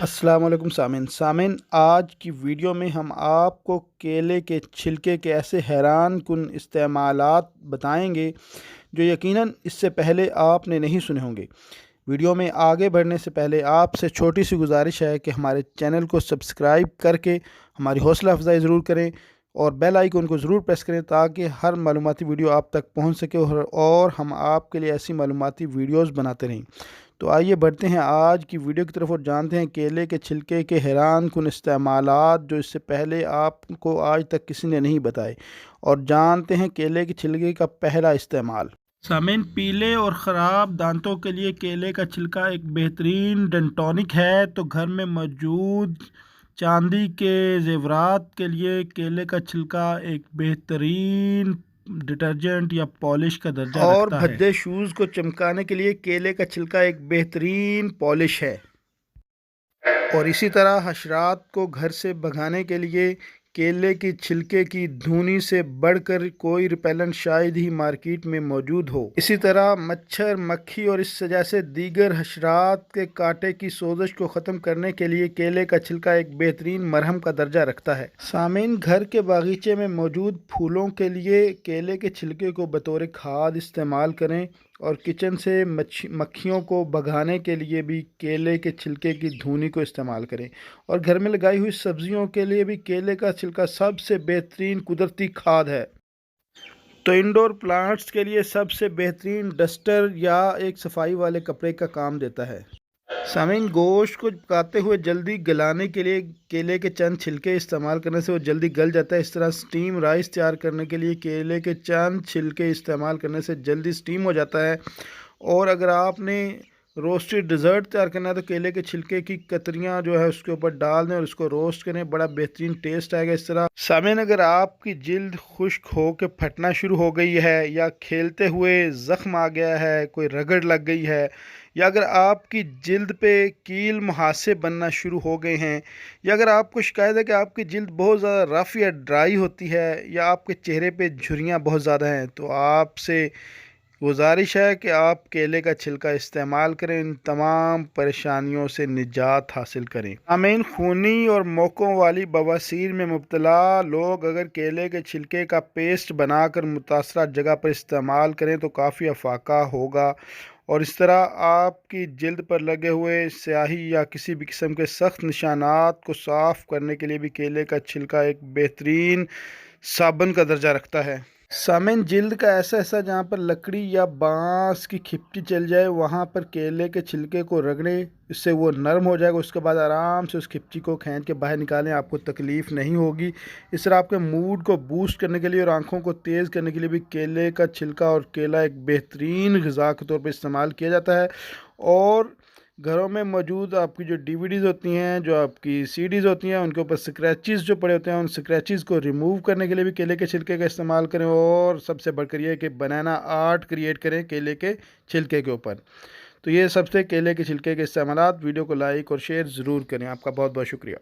السلام علیکم سامعین آج کی ویڈیو میں ہم آپ کو کیلے کے چھلکے کے ایسے حیران کن استعمالات بتائیں گے جو یقیناً اس سے پہلے آپ نے نہیں سنے ہوں گے۔ ویڈیو میں آگے بڑھنے سے پہلے آپ سے چھوٹی سی گزارش ہے کہ ہمارے چینل کو سبسکرائب کر کے ہماری حوصلہ افزائی ضرور کریں اور بیل آئیکن کو ضرور پریس کریں تاکہ ہر معلوماتی ویڈیو آپ تک پہنچ سکے اور ہم آپ کے لیے ایسی معلوماتی ویڈیوز بناتے رہیں۔ تو آئیے بڑھتے ہیں آج کی ویڈیو کی طرف اور جانتے ہیں کیلے کے چھلکے کے حیران کن استعمالات جو اس سے پہلے آپ کو آج تک کسی نے نہیں بتائے، اور جانتے ہیں کیلے کے چھلکے کا پہلا استعمال۔ سامعین، پیلے اور خراب دانتوں کے لیے کیلے کا چھلکا ایک بہترین ڈینٹونک ہے۔ تو گھر میں موجود چاندی کے زیورات کے لیے کیلے کا چھلکا ایک بہترین ڈٹرجنٹ یا پالش کا درجہ رکھتا ہے، اور بھدے شوز کو چمکانے کے لیے کیلے کا چھلکا ایک بہترین پالش ہے۔ اور اسی طرح حشرات کو گھر سے بھگانے کے لیے کیلے کے چھلکے کی دھونی سے بڑھ کر کوئی ریپیلنٹ شاید ہی مارکیٹ میں موجود ہو۔ اسی طرح مچھر، مکھی اور اس جیسے دیگر حشرات کے کانٹے کی سوزش کو ختم کرنے کے لیے کیلے کا چھلکا ایک بہترین مرہم کا درجہ رکھتا ہے۔ سامعین، گھر کے باغیچے میں موجود پھولوں کے لیے کیلے کے چھلکے کو بطور کھاد استعمال کریں، اور کچن سے مکھیوں کو بھگانے کے لیے بھی کیلے کے چھلکے کی دھونی کو استعمال کریں، اور گھر میں لگائی ہوئی سبزیوں کے لیے بھی کیلے کا چھلکا سب سے بہترین قدرتی کھاد ہے۔ تو انڈور پلانٹس کے لیے سب سے بہترین ڈسٹر یا ایک صفائی والے کپڑے کا کام دیتا ہے۔ سامعین، گوشت کو پکاتے ہوئے جلدی گلانے کے لیے کیلے کے چند چھلکے استعمال کرنے سے وہ جلدی گل جاتا ہے۔ اس طرح سٹیم رائس تیار کرنے کے لیے کیلے کے چند چھلکے استعمال کرنے سے جلدی سٹیم ہو جاتا ہے۔ اور اگر آپ نے روسٹڈ ڈیزرٹ تیار کرنا ہے تو کیلے کے چھلکے کی کتریاں جو ہے اس کے اوپر ڈال دیں اور اس کو روسٹ کریں، بڑا بہترین ٹیسٹ آئے گا اس طرح۔ سامعین، اگر آپ کی جلد خشک ہو کے پھٹنا شروع ہو گئی ہے، یا کھیلتے ہوئے زخم آ گیا ہے، کوئی رگڑ لگ گئی ہے، یا اگر آپ کی جلد پہ کیل مہاسے بننا شروع ہو گئے ہیں، یا اگر آپ کو شکایت ہے کہ آپ کی جلد بہت زیادہ رف یا ڈرائی ہوتی ہے، یا آپ کے چہرے پہ جھریاں بہت زیادہ ہیں، تو آپ سے گزارش ہے کہ آپ کیلے کا چھلکا استعمال کریں، ان تمام پریشانیوں سے نجات حاصل کریں۔ سامعین، خونی اور موقعوں والی بواسیر میں مبتلا لوگ اگر کیلے کے چھلکے کا پیسٹ بنا کر متاثرہ جگہ پر استعمال کریں تو کافی افاقہ ہوگا، اور اس طرح آپ کی جلد پر لگے ہوئے سیاہی یا کسی بھی قسم کے سخت نشانات کو صاف کرنے کے لیے بھی کیلے کا چھلکا ایک بہترین صابن کا درجہ رکھتا ہے۔ سامعین، جلد کا ایسا حصہ جہاں پر لکڑی یا بانس کی کھپٹی چل جائے وہاں پر کیلے کے چھلکے کو رگڑیں، اس سے وہ نرم ہو جائے گا۔ اس کے بعد آرام سے اس کھپچی کو کھینچ کے باہر نکالیں، آپ کو تکلیف نہیں ہوگی۔ اس طرح آپ کے موڈ کو بوسٹ کرنے کے لیے اور آنکھوں کو تیز کرنے کے لیے بھی کیلے کا چھلکا اور کیلا ایک بہترین غذا کے طور پہ استعمال کیا جاتا ہے۔ اور گھروں میں موجود آپ کی جو ڈی وی ڈیز ہوتی ہیں، جو آپ کی سی ڈیز ہوتی ہیں، ان کے اوپر سکریچز جو پڑے ہوتے ہیں، ان سکریچز کو ریموو کرنے کے لیے بھی کیلے کے چھلکے کا استعمال کریں، اور سب سے بڑھ کر یہ کہ بنانا آرٹ کریٹ کریں کیلے کے چھلکے کے اوپر۔ تو یہ سب سے کیلے کے چھلکے کے استعمالات۔ ویڈیو کو لائک اور شیئر ضرور کریں۔ آپ کا بہت بہت شکریہ۔